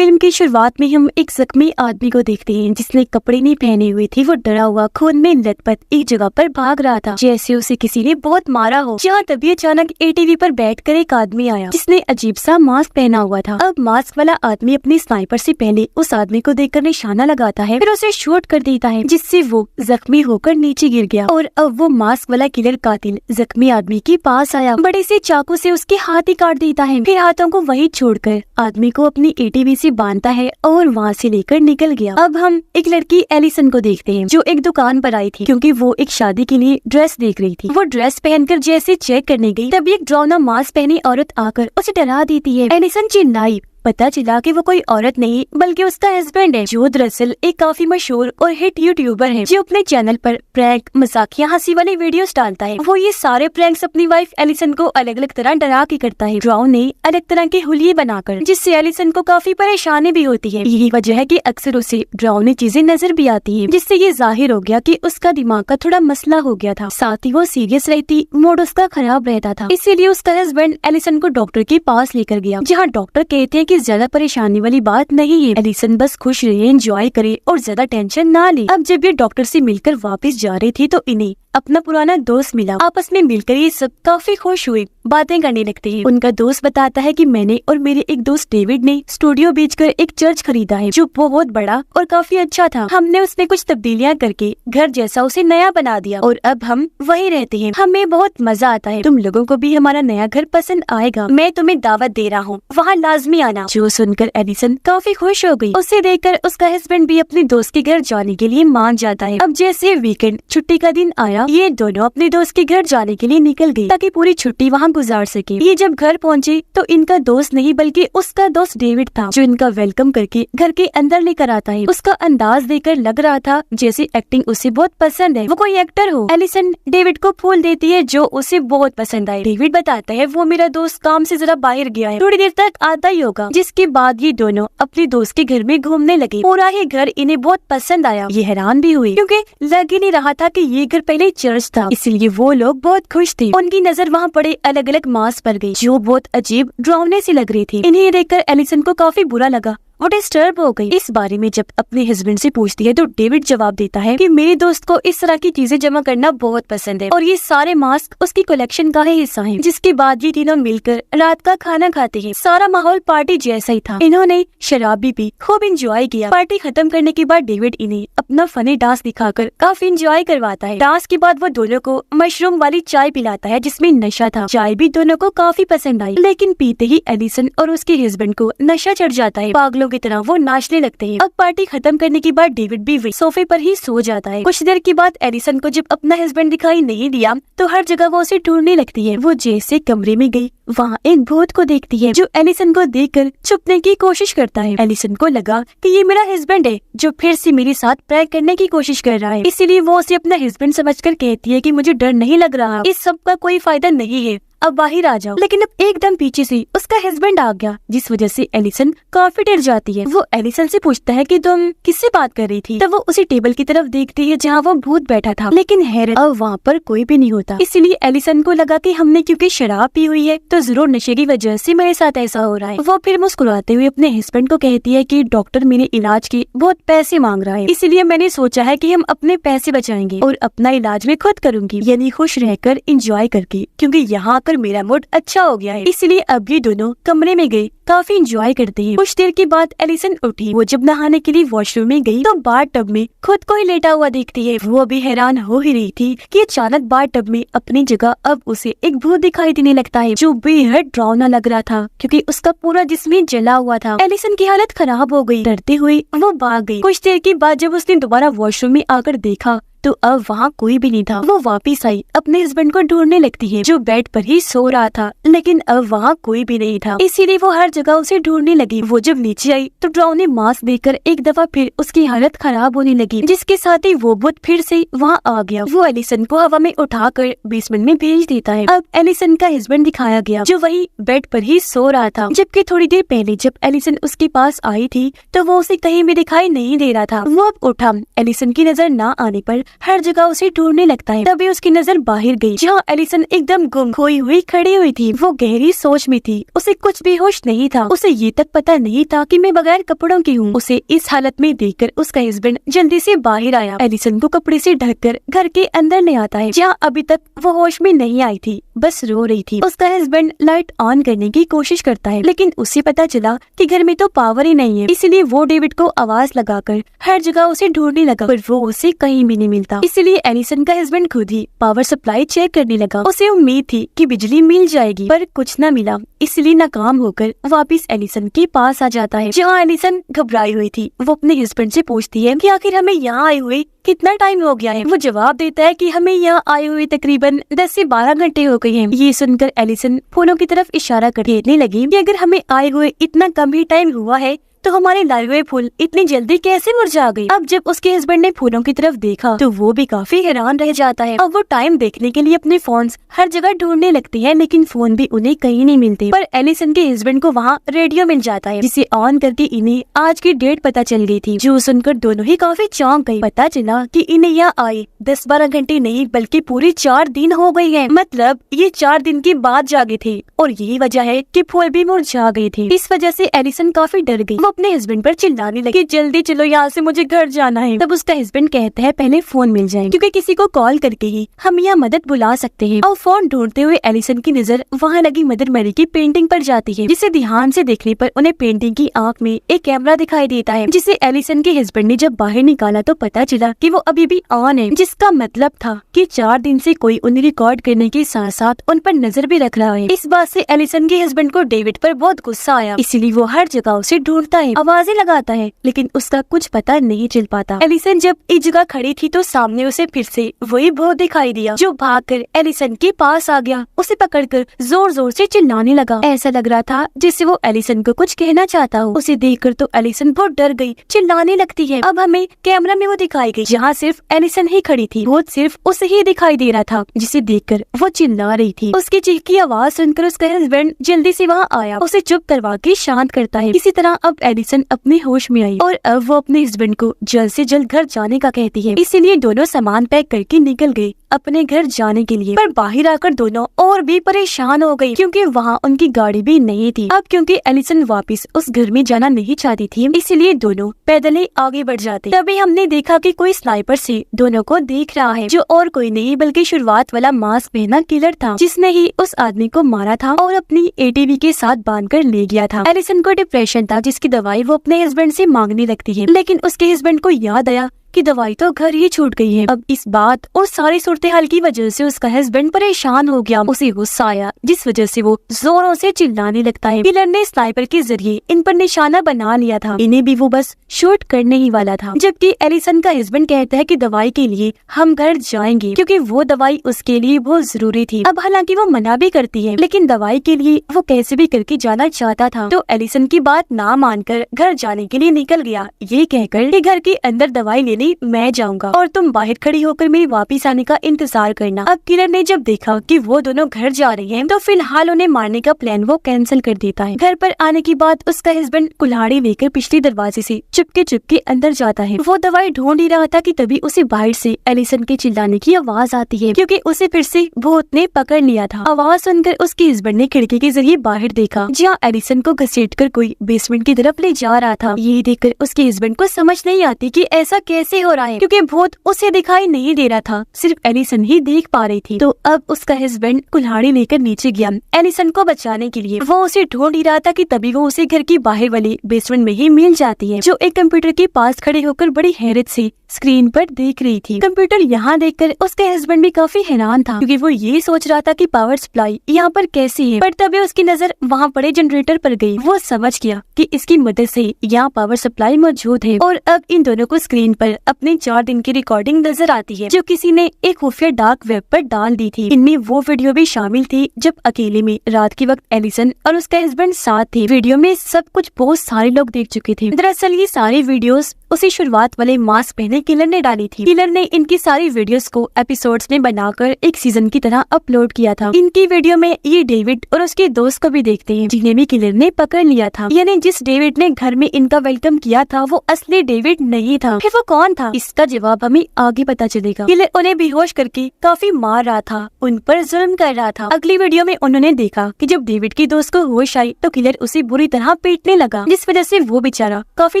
Film की शुरुआत में हम एक जख्मी आदमी को देखते हैं जिसने कपड़े नहीं पहने हुए थे। वो डरा हुआ खून में लथपथ एक जगह पर भाग रहा था, जैसे उसे किसी ने बहुत मारा हो। जहाँ तभी अचानक एटीवी पर बैठकर एक आदमी आया जिसने अजीब सा मास्क पहना हुआ था। अब मास्क वाला आदमी अपनी स्नाइपर से पहले उस आदमी को देखकर निशाना लगाता है, फिर उसे शूट कर देता है जिससे वो जख्मी होकर नीचे गिर गया। और अब वो मास्क वाला किलर कातिल जख्मी आदमी के पास आया, बड़े से चाकू से उसके हाथ ही काट देता है, फिर हाथों को वहीं छोड़कर आदमी को अपनी एटीवी से बांधता है और वहाँ से लेकर निकल गया। अब हम एक लड़की एलिसन को देखते हैं जो एक दुकान पर आई थी क्योंकि वो एक शादी के लिए ड्रेस देख रही थी। वो ड्रेस पहनकर जैसे चेक करने गई तभी एक डरावना मास्क पहनी औरत आकर उसे डरा देती है। एलिसन चिल्लाई। पता चला कि वो कोई औरत नहीं बल्कि उसका हस्बैंड है जो दरअसल एक काफी मशहूर और हिट यूट्यूबर है जो अपने चैनल पर प्रैंक, मजाकिया, हंसी वाले वीडियोस डालता है। वो ये सारे प्रैंक्स अपनी वाइफ एलिसन को अलग अलग तरह डरा के करता है, डरावने अलग तरह के हुलिये बनाकर, जिससे एलिसन को काफी परेशानी भी होती है। यही वजह है कि अक्सर उसे डरावनी चीजें नजर भी आती है, जिससे ये जाहिर हो गया कि उसका दिमाग का थोड़ा मसला हो गया था। साथ ही वो सीरियस रहती, मूड उसका खराब रहता था। इसीलिए उसका हस्बैंड एलिसन को डॉक्टर के पास लेकर गया, जहाँ डॉक्टर कहते हैं कि ज्यादा परेशानी वाली बात नहीं है, एलिसन बस खुश रहे, एंजॉय करे और ज्यादा टेंशन ना ले। अब जब ये डॉक्टर से मिलकर वापस जा रहे थे तो इन्हें अपना पुराना दोस्त मिला। आपस में मिलकर ये सब काफी खुश हुए, बातें करने लगते हैं। उनका दोस्त बताता है कि मैंने और मेरे एक दोस्त डेविड ने स्टूडियो बेचकर एक चर्च खरीदा है जो बहुत बड़ा और काफी अच्छा था। हमने उसमें कुछ तब्दीलियां करके घर जैसा उसे नया बना दिया और अब हम वहीं रहते हैं। हमें बहुत मजा आता है। तुम लोगों को भी हमारा नया घर पसंद आएगा। मैं तुम्हें दावत दे रहा हूँ, वहाँ लाजमी आना। जो सुनकर एलिसन काफी खुश हो गई। उसे देखकर उसका हस्बैंड भी अपने दोस्त के घर जाने के लिए मान जाता है। अब जैसे वीकेंड छुट्टी का दिन आया, ये दोनों अपने दोस्त के घर जाने के लिए निकल गए ताकि पूरी छुट्टी वहाँ गुजार सके। ये जब घर पहुँचे तो इनका दोस्त नहीं बल्कि उसका दोस्त डेविड था जो इनका वेलकम करके घर के अंदर लेकर आता है। उसका अंदाज देखकर लग रहा था जैसे एक्टिंग उसे बहुत पसंद है, वो कोई एक्टर हो। एलिसन डेविड को फूल देती है जो उसे बहुत पसंद आए। डेविड बताता है वो मेरा दोस्त काम से जरा बाहर गया है, थोड़ी देर तक आता ही होगा। जिसके बाद ये दोनों अपने दोस्त के घर में घूमने लगे। पूरा ही घर इन्हें बहुत पसंद आया। ये हैरान भी हुए क्योंकि लग ही नहीं रहा था कि ये घर पहले चर्च था, इसलिए वो लोग बहुत खुश थे। उनकी नजर वहाँ पड़े अलग अलग मास्क पर गई जो बहुत अजीब, डरावने से लग रही थी। इन्हें देखकर एलिसन को काफी बुरा लगा, वो डिस्टर्ब हो गई। इस बारे में जब अपने हस्बैंड से पूछती है तो डेविड जवाब देता है कि मेरे दोस्त को इस तरह की चीजें जमा करना बहुत पसंद है और ये सारे मास्क उसकी कलेक्शन का ही हिस्सा हैं। जिसके बाद ये तीनों मिलकर रात का खाना खाते हैं। सारा माहौल पार्टी जैसा ही था। इन्होंने शराब भी पी, खूब इंजॉय किया। पार्टी खत्म करने के बाद डेविड इन्हें अपना फनी डांस दिखाकर काफी इंजॉय करवाता है। डांस के बाद वो दोनों को मशरूम वाली चाय पिलाता है जिसमें नशा था। चाय भी दोनों को काफी पसंद आई, लेकिन पीते ही एलिसन और उसके हस्बैंड को नशा चढ़ जाता है। पागलों की तरह वो नाचने लगते हैं। अब पार्टी खत्म करने के बाद डेविड भी सोफे पर ही सो जाता है। कुछ देर के बाद एलिसन को जब अपना हस्बैंड दिखाई नहीं दिया तो हर जगह वो उसे ढूंढने लगती है। वो जैसे कमरे में गई वहाँ एक भूत को देखती है जो एलिसन को देखकर छुपने की कोशिश करता है। एलिसन को लगा कि ये मेरा हस्बैंड है जो फिर से मेरे साथ प्रैंक करने की कोशिश कर रहा है, इसीलिए वो उसे अपना हस्बैंड समझकर कहती है कि मुझे डर नहीं लग रहा, इस सब का कोई फायदा नहीं है, अब बाहर आ जाओ। लेकिन अब एकदम पीछे से उसका हस्बैंड आ गया जिस वजह से एलिसन काफी डर जाती है। वो एलिसन से पूछता है कि तुम किससे बात कर रही थी। तब वो उसी टेबल की तरफ देखती है जहाँ वो भूत बैठा था, लेकिन हैरत अब वहाँ पर कोई भी नहीं होता। इसलिए एलिसन को लगा कि हमने क्योंकि शराब पी हुई है तो जरूर नशे की वजह से मेरे साथ ऐसा हो रहा है। वो फिर मुस्कुराते हुए अपने हस्बैंड को कहती है कि डॉक्टर मेरे इलाज के बहुत पैसे मांग रहा है, इसलिए मैंने सोचा है कि हम अपने पैसे बचाएंगे और अपना इलाज में खुद करूंगी, यानी खुश रहकर इंजॉय करके, क्योंकि यहाँ मेरा मूड अच्छा हो गया है। इसलिए अब ये दोनों कमरे में गए, काफी एंजॉय करते हैं। कुछ देर के बाद एलिसन उठी। वो जब नहाने के लिए वॉशरूम में गई तो बाथ टब में खुद को ही लेटा हुआ देखती है। वो अभी हैरान हो ही रही थी कि अचानक बाथ टब में अपनी जगह अब उसे एक भूत दिखाई देने लगता है जो बेहद डरावना लग रहा था क्योंकि उसका पूरा जिस्म जला हुआ था। एलिसन की हालत खराब हो गई। डरते हुए वो भाग गई। कुछ देर के बाद जब उसने दोबारा वॉशरूम में आकर देखा तो अब वहाँ कोई भी नहीं था। वो वापस आई, अपने हस्बैंड को ढूंढने लगती है जो बेड पर ही सो रहा था, लेकिन अब वहाँ कोई भी नहीं था, इसीलिए वो हर जगह उसे ढूंढने लगी। वो जब नीचे आई तो डरावने मास्क देखकर एक दफा फिर उसकी हालत खराब होने लगी, जिसके साथ ही वो भूत फिर से वहाँ आ गया। वो एलिसन को हवा में उठाकर बेसमेंट में भेज देता है। अब एलिसन का हस्बैंड दिखाया गया जो वही बेड पर ही सो रहा था, जबकि थोड़ी देर पहले जब एलिसन उसके पास आई थी तो वो उसे कहीं भी दिखाई नहीं दे रहा था। वो अब उठा। एलिसन की नजर न आने पर हर जगह उसे ढूंढने लगता है। तभी उसकी नजर बाहर गई, जहाँ एलिसन एकदम गुम खोई हुई खड़ी हुई थी। वो गहरी सोच में थी, उसे कुछ भी होश नहीं था। उसे ये तक पता नहीं था कि मैं बगैर कपड़ों की हूँ। उसे इस हालत में देखकर उसका हस्बैंड जल्दी से बाहर आया, एलिसन को कपड़े से ढककर घर के अंदर ले आता है, जहाँ अभी तक वो होश में नहीं आई थी, बस रो रही थी। उसका हस्बैंड लाइट ऑन करने की कोशिश करता है, लेकिन उसे पता चला कि घर में तो पावर ही नहीं है। इसलिए वो डेविड को आवाज लगाकर हर जगह उसे ढूंढने लगा, पर वो उसे कहीं भी नहीं मिलता। इसलिए एलिसन का हस्बैंड खुद ही पावर सप्लाई चेक करने लगा। उसे उम्मीद थी कि बिजली मिल जाएगी, पर कुछ न मिला। इसलिए नाकाम होकर वापस एलिसन के पास आ जाता है, जहाँ एलिसन घबराई हुई थी। वो अपने हस्बैंड से पूछती है कि आखिर हमें यहाँ आए हुए कितना टाइम हो गया है। वो जवाब देता है कि हमें यहाँ आए हुए तकरीबन 10 से 12 घंटे हो गए हैं। ये सुनकर एलिसन फूलों की तरफ इशारा कर कहने लगी कि अगर हमें आए हुए इतना कम ही टाइम हुआ है तो हमारे लाए हुए फूल इतनी जल्दी कैसे मुरझा गए। अब जब उसके हस्बैंड ने फूलों की तरफ देखा तो वो भी काफी हैरान रह जाता है। अब वो टाइम देखने के लिए अपने फोन्स हर जगह ढूंढने लगती है, लेकिन फोन भी उन्हें कहीं नहीं मिलते। पर एलिसन के हस्बैंड को वहाँ रेडियो मिल जाता है, जिसे ऑन करके इन्हें आज की डेट पता चल गई थी, जो सुनकर दोनों ही काफी चौंक गए। पता चला कि इन्हें यहाँ आए 10-12 घंटे नहीं बल्कि पूरी 4 दिन हो गए हैं। मतलब ये 4 दिन के बाद जागे थे, और यही वजह है कि फूल भी मुरझा गए थे। इस वजह से एलिसन काफी डर गई। अपने हस्बैंड पर चिल्लाने लगी, जल्दी चलो यहाँ से, मुझे घर जाना है। तब उसका हस्बैंड कहता है पहले फोन मिल जाए, क्योंकि किसी को कॉल करके ही हम यहाँ मदद बुला सकते हैं। और फोन ढूंढते हुए एलिसन की नजर वहाँ लगी मदर मैरी की पेंटिंग पर जाती है, जिसे ध्यान से देखने पर उन्हें पेंटिंग की आँख में एक कैमरा दिखाई देता है, जिसे एलिसन के हस्बैंड ने जब बाहर निकाला तो पता चला कि वो अभी भी ऑन है, जिसका मतलब था कि 4 दिन से कोई उन्हें रिकॉर्ड करने के साथ साथ उन पर नजर भी रख रहा है। इस बात से एलिसन के हस्बैंड को डेविड पर बहुत गुस्सा आया, इसलिए वो हर जगह उसे ढूंढता है, आवाजें लगाता है, लेकिन उसका कुछ पता नहीं चल पाता। एलिसन जब एक जगह खड़ी थी तो सामने उसे फिर से वही भूत दिखाई दिया, जो भागकर एलिसन के पास आ गया। उसे पकड़कर जोर जोर से चिल्लाने लगा। ऐसा लग रहा था जैसे वो एलिसन को कुछ कहना चाहता हो। उसे देखकर तो एलिसन बहुत डर गई, चिल्लाने लगती है। अब हमें कैमरा में वो दिखाई गई, जहाँ सिर्फ एलिसन ही खड़ी थी। भूत सिर्फ उसे ही दिखाई दे रहा था, जिसे देखकर वो चिल्ला रही थी। उसकी चीख की आवाज सुनकर उसका हस्बैंड जल्दी से वहाँ आया, उसे चुप करवा के शांत करता है। इसी तरह अब एलिसन अपने होश में आई, और अब वो अपने हस्बैंड को जल्द से जल्द घर जाने का कहती है। इसीलिए दोनों सामान पैक करके निकल गए अपने घर जाने के लिए। पर बाहर आकर दोनों और भी परेशान हो गई, क्योंकि वहाँ उनकी गाड़ी भी नहीं थी। अब क्योंकि एलिसन वापस उस घर में जाना नहीं चाहती थी, इसलिए दोनों पैदल ही आगे बढ़ जाते। तभी हमने देखा कि कोई स्नाइपर से दोनों को देख रहा है, जो और कोई नहीं बल्कि शुरुआत वाला मास्क पहना किलर था, जिसने ही उस आदमी को मारा था और अपनी एटीवी के साथ बांधकर ले गया था। एलिसन को डिप्रेशन था, जिसकी दवाई वो अपने हस्बैंड से मांगने लगती है, लेकिन उसके हस्बैंड को याद आया कि दवाई तो घर ही छूट गई है। अब इस बात और सारी सूरत हाल की वजह से उसका हस्बैंड परेशान हो गया। उसे गुस्सा आया, जिस वजह से वो जोरों से चिल्लाने लगता है। किलर ने स्नाइपर के जरिए इन पर निशाना बना लिया था, इन्हें भी वो बस शूट करने ही वाला था। जबकि एलिसन का हस्बैंड कहता है कि दवाई के लिए हम घर जाएंगे, क्योंकि वो दवाई उसके लिए बहुत जरूरी थी। अब हालांकि वो मना भी करती है, लेकिन दवाई के लिए वो कैसे भी करके जाना चाहता था। तो एलिसन की बात ना मानकर घर जाने के लिए निकल गया, ये कहकर कि घर के अंदर दवाई मैं जाऊंगा और तुम बाहर खड़ी होकर मेरे वापस आने का इंतजार करना। अब किलर ने जब देखा कि वो दोनों घर जा रहे हैं, तो फिलहाल उन्हें मारने का प्लान वो कैंसिल कर देता है। घर पर आने के बाद उसका हस्बैंड कुल्हाड़ी लेकर पिछले दरवाजे से चुपके अंदर जाता है। वो दवाई ढूंढ ही रहा था कि तभी उसे बाहर से एलिसन के चिल्लाने की आवाज आती है, क्योंकि उसे फिर से भूत ने पकड़ लिया था। आवाज सुनकर उसके हस्बैंड ने खिड़की के जरिए बाहर देखा, जहाँ एलिसन को घसीटकर कोई बेसमेंट की तरफ ले जा रहा था। ये देखकर उसके हस्बैंड को समझ नहीं आती कि ऐसा कैसे हो रहा है, क्योंकि भूत उसे दिखाई नहीं दे रहा था, सिर्फ एलिसन ही देख पा रही थी। तो अब उसका हस्बैंड कुल्हाड़ी लेकर नीचे गया एलिसन को बचाने के लिए। वो उसे ढूंढ ही रहा था कि तभी वो उसे घर की बाहर वाली बेसमेंट में ही मिल जाती है, जो एक कंप्यूटर के पास खड़े होकर बड़ी हैरत से स्क्रीन पर देख रही थी। कंप्यूटर यहाँ देखकर उसके हस्बैंड भी काफी हैरान था, क्योंकि वो ये सोच रहा था कि पावर सप्लाई यहाँ पर कैसी है। पर तभी उसकी नजर वहाँ पड़े जनरेटर पर गई। वो समझ गया कि इसकी मदद से यहाँ पावर सप्लाई मौजूद है। और अब इन दोनों को स्क्रीन पर अपने 4 दिन की रिकॉर्डिंग नजर आती है, जो किसी ने एक खुफिया डार्क वेब पर डाल दी थी। इनमें वो वीडियो भी शामिल थी जब अकेले में रात के वक्त एलिसन और उसका हस्बैंड साथ थे। वीडियो में सब कुछ बहुत सारे लोग देख चुके थे। दरअसल ये सारी वीडियोस उसी शुरुआत वाले मास्क पहने किलर ने डाली थी। किलर ने इनकी सारी वीडियोस को एपिसोड्स में बनाकर एक सीजन की तरह अपलोड किया था। इनकी वीडियो में ये डेविड और उसके दोस्त को भी देखते हैं, जिन्हें भी किलर ने पकड़ लिया था। यानी जिस डेविड ने घर में इनका वेलकम किया था वो असली डेविड नहीं था। फिर वो कौन था, इसका जवाब हमें आगे पता चलेगा। किलर उन्हें बेहोश करके काफी मार रहा था, उन पर जुल्म कर रहा था। अगली वीडियो में उन्होंने देखा कि जब डेविड की दोस्त को होश आई तो किलर उसे बुरी तरह पीटने लगा, जिस वजह से वो बेचारा काफी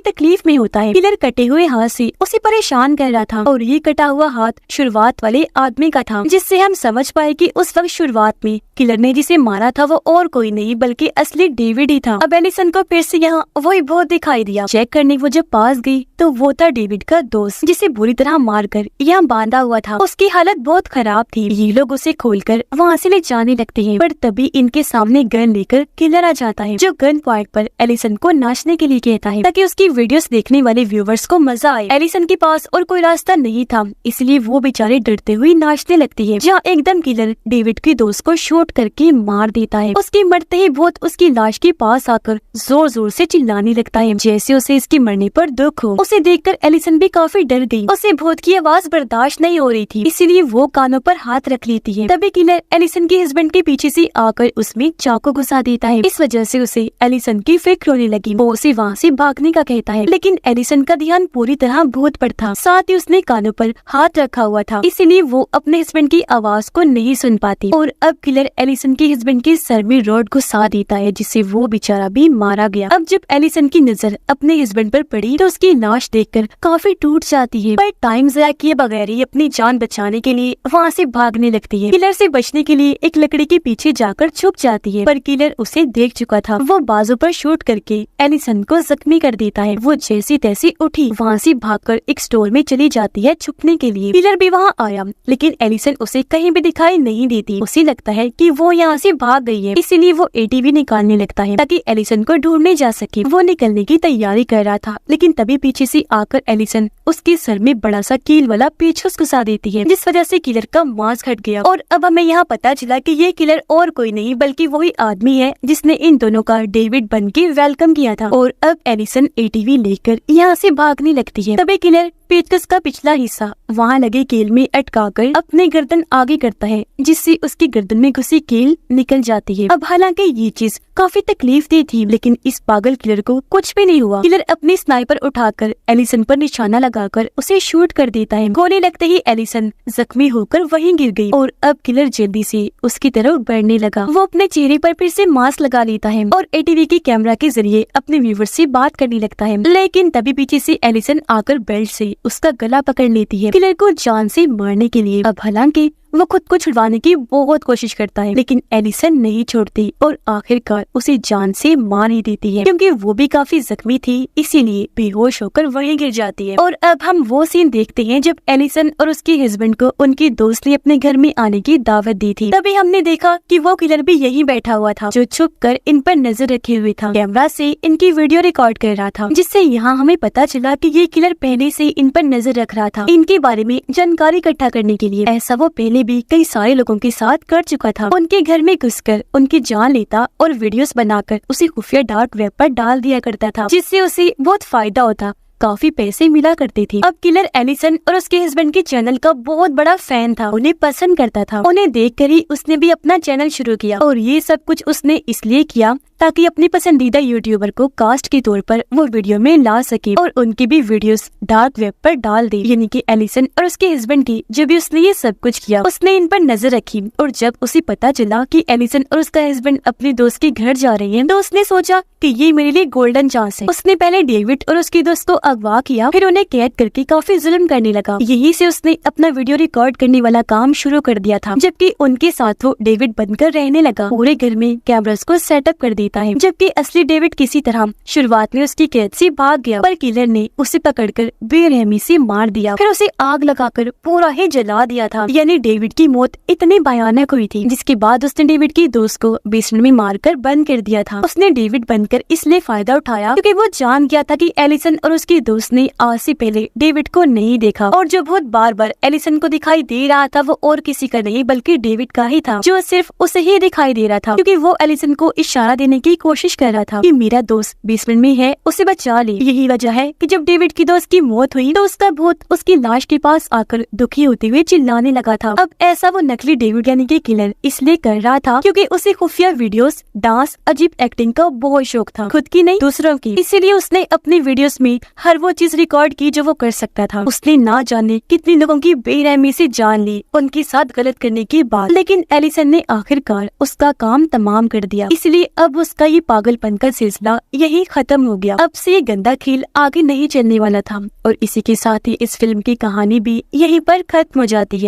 तकलीफ में होता है। किलर कटे हुए हाथ से उसे परेशान कर रहा था और ये कटा हुआ हाथ शुरुआत वाले आदमी का था, जिससे हम समझ पाए कि उस वक्त शुरुआत में किलर ने जिसे मारा था वो और कोई नहीं बल्कि असली डेविड ही था। अब एलिसन को फिर से यहाँ वही भूत दिखाई दिया। चेक करने वो जब पास गई तो वो था डेविड का दोस्त, जिसे बुरी तरह मारकर यहाँ बांधा हुआ था। उसकी हालत बहुत खराब थी। ये लोग उसे खोलकर वहाँ से ले जाने लगते हैं, पर तभी इनके सामने गन लेकर किलर आ जाता है, जो गन पॉइंट पर एलिसन को नाचने के लिए कहता है ताकि उसकी वीडियोस देखने वाले व्यूवर्स को मजा आए। एलिसन के पास और कोई रास्ता नहीं था, इसलिए वो बेचारे डरते हुए नाचने लगती है। जहाँ एकदम किलर डेविड के दोस्त को शूट करके मार देता है। उसके मरते ही भूत उसकी लाश के पास आकर जोर जोर से चिल्लाने लगता है, जैसे उसे इसके मरने पर दुख हो। उसे देखकर एलिसन भी काफी डर गई। उसे भूत की आवाज बर्दाश्त नहीं हो रही थी, इसीलिए वो कानों पर हाथ रख लेती है। तभी किलर एलिसन के हस्बैंड के पीछे से आकर उसमें चाकू घुसा देता है। इस वजह से उसे एलिसन की फिक्र होने लगी। वो उसे वहाँ से भागने का कहता है, लेकिन एलिसन का ध्यान पूरी तरह भूत पर था। साथ ही उसने कानों पर हाथ रखा हुआ था, इसीलिए वो अपने हस्बैंड की आवाज को नहीं सुन पाती। और अब किलर एलिसन के हस्बैंड के सर में रॉड घुसा देता है, जिससे वो बेचारा भी मारा गया। अब जब एलिसन की नजर अपने हस्बैंड पर पड़ी तो उसकी लाश देखकर काफी टूट जाती है, पर टाइम ज़ाया किए बगैर ही अपनी जान बचाने के लिए वहाँ से भागने लगती है। किलर से बचने के लिए एक लकड़ी के पीछे जाकर छुप जाती है, पर किलर उसे देख चुका था। वो बाजू पर शूट करके एलिसन को जख्मी कर देता है। वो जैसी तैसी उठी वहाँ से भागकर एक स्टोर में चली जाती है छुपने के लिए। किलर भी वहाँ आया, लेकिन एलिसन उसे कहीं भी दिखाई नहीं देती। उसे लगता है कि वो यहाँ से भाग गई है, इसीलिए वो एटीवी निकालने लगता है ताकि एलिसन को ढूंढने जा सके। वो निकलने की तैयारी कर रहा था, लेकिन तभी पीछे से आकर एलिसन उसके सर में बड़ा सा कील वाला पेचकस घुसा देती है, जिस वजह से किलर का मांस घट गया। और अब हमें यहाँ पता चला कि ये किलर और कोई नहीं बल्कि वही आदमी है जिसने इन दोनों का डेविड बन के वेलकम किया था। और अब एलिसन एटीवी लेकर यहाँ से भागने लगती है। तभी किलर पेचकस का पिछला हिस्सा वहाँ लगे कील में अटकाकर अपने गर्दन आगे करता है, जिससे उसकी गर्दन में घुसी कील निकल जाती है। अब हालांकि ये चीज काफी तकलीफ दी थी, लेकिन इस पागल किलर को कुछ भी नहीं हुआ। किलर अपनी स्नाइपर उठाकर एलिसन पर निशाना लगाकर उसे शूट कर देता है। गोली लगते ही एलिसन जख्मी होकर वहीं गिर गई और अब किलर जल्दी से उसकी तरफ बढ़ने लगा। वो अपने चेहरे पर फिर से मास्क लगा लेता है और एटीवी के कैमरा के जरिए अपने व्यूवर्स से बात करने लगता है, लेकिन तभी पीछे से एलिसन आकर बेल्ट से उसका गला पकड़ लेती है, किलर को जान से मारने के लिए। अब हालांकि वो खुद को छुड़वाने की बहुत कोशिश करता है, लेकिन एलिसन नहीं छोड़ती और आखिरकार उसे जान से मार ही देती है, क्योंकि वो भी काफी जख्मी थी, इसीलिए बेहोश होकर वहीं गिर जाती है। और अब हम वो सीन देखते हैं जब एलिसन और उसके हस्बैंड को उनकी दोस्त ने अपने घर में आने की दावत दी थी। तभी हमने देखा कि वो किलर भी यहीं बैठा हुआ था, जो छुप कर इन पर नजर रखे हुए था। कैमरा से इनकी वीडियो रिकॉर्ड कर रहा था, जिससे यहाँ हमें पता चला कि ये किलर पहले से इन पर नजर रख रहा था, इनके बारे में जानकारी इकट्ठा करने के लिए। ऐसा वो पहले भी कई सारे लोगों के साथ कर चुका था। उनके घर में घुसकर उनकी जान लेता और वीडियोस बनाकर उसे खुफिया डार्क वेब पर डाल दिया करता था, जिससे उसे बहुत फायदा होता, काफी पैसे मिला करते थे। अब किलर एलिसन और उसके हस्बैंड के चैनल का बहुत बड़ा फैन था, उन्हें पसंद करता था। उन्हें देखकर ही उसने भी अपना चैनल शुरू किया, और ये सब कुछ उसने इसलिए किया ताकि अपनी पसंदीदा यूट्यूबर को कास्ट के तौर पर वो वीडियो में ला सके और उनकी भी वीडियोस डार्क वेब पर डाल दे। यानी कि एलिसन और उसके हस्बैंड की जब भी उसने ये सब कुछ किया, उसने इन पर नजर रखी, और जब उसे पता चला कि एलिसन और उसका हस्बैंड अपने दोस्त के घर जा रहे हैं, तो उसने सोचा कि ये मेरे लिए गोल्डन चांस है। उसने पहले डेविड और उसके दोस्त को अगवा किया, फिर उन्हें कैद करके काफी जुल्म करने लगा। यही से उसने अपना वीडियो रिकॉर्ड करने वाला काम शुरू कर दिया था, जबकि उनके साथ वो डेविड बनकर रहने लगा। पूरे घर में कैमरास को सेटअप कर देता है, जबकि असली डेविड किसी तरह शुरुआत में उसकी कैद से भाग गया, पर किलर ने उसे पकड़कर बेरहमी से मार दिया, फिर उसे आग लगाकर पूरा ही जला दिया था। यानी डेविड की मौत इतनी भयानक हुई थी, जिसके बाद उसने डेविड की दोस्त को बेसमेंट में मारकर बंद कर दिया था। उसने डेविड बनकर इसलिए फायदा उठाया क्योंकि वो जान गया था कि एलिसन और उसकी दोस्त ने आज से पहले डेविड को नहीं देखा, और जो बहुत बार बार एलिसन को दिखाई दे रहा था वो और किसी का नहीं बल्कि डेविड का ही था, जो सिर्फ उसे ही दिखाई दे रहा था, क्योंकि वो एलिसन को इशारा देने करने की कोशिश कर रहा था कि मेरा दोस्त बेसमेंट में है, उसे बचा ले। यही वजह है कि जब डेविड की दोस्त की मौत हुई तो उसका भूत उसकी लाश के पास आकर दुखी होते हुए चिल्लाने लगा था। अब ऐसा वो नकली डेविड यानी कि किलर इसलिए कर रहा था क्योंकि उसे खुफिया वीडियोस, डांस, अजीब एक्टिंग का बहुत शौक था, खुद की नहीं दूसरों की। इसीलिए उसने अपनी वीडियोस में हर वो चीज रिकॉर्ड की जो वो कर सकता था। उसने ना जाने कितने लोगों की बेरहमी से जान ली उनके साथ गलत करने के बाद, लेकिन एलिसन ने आखिरकार उसका काम तमाम कर दिया। इसलिए अब उसका ये पागलपन का सिलसिला यही खत्म हो गया। अब से ये गंदा खेल आगे नहीं चलने वाला था और इसी के साथ ही इस फिल्म की कहानी भी यहीं पर खत्म हो जाती है।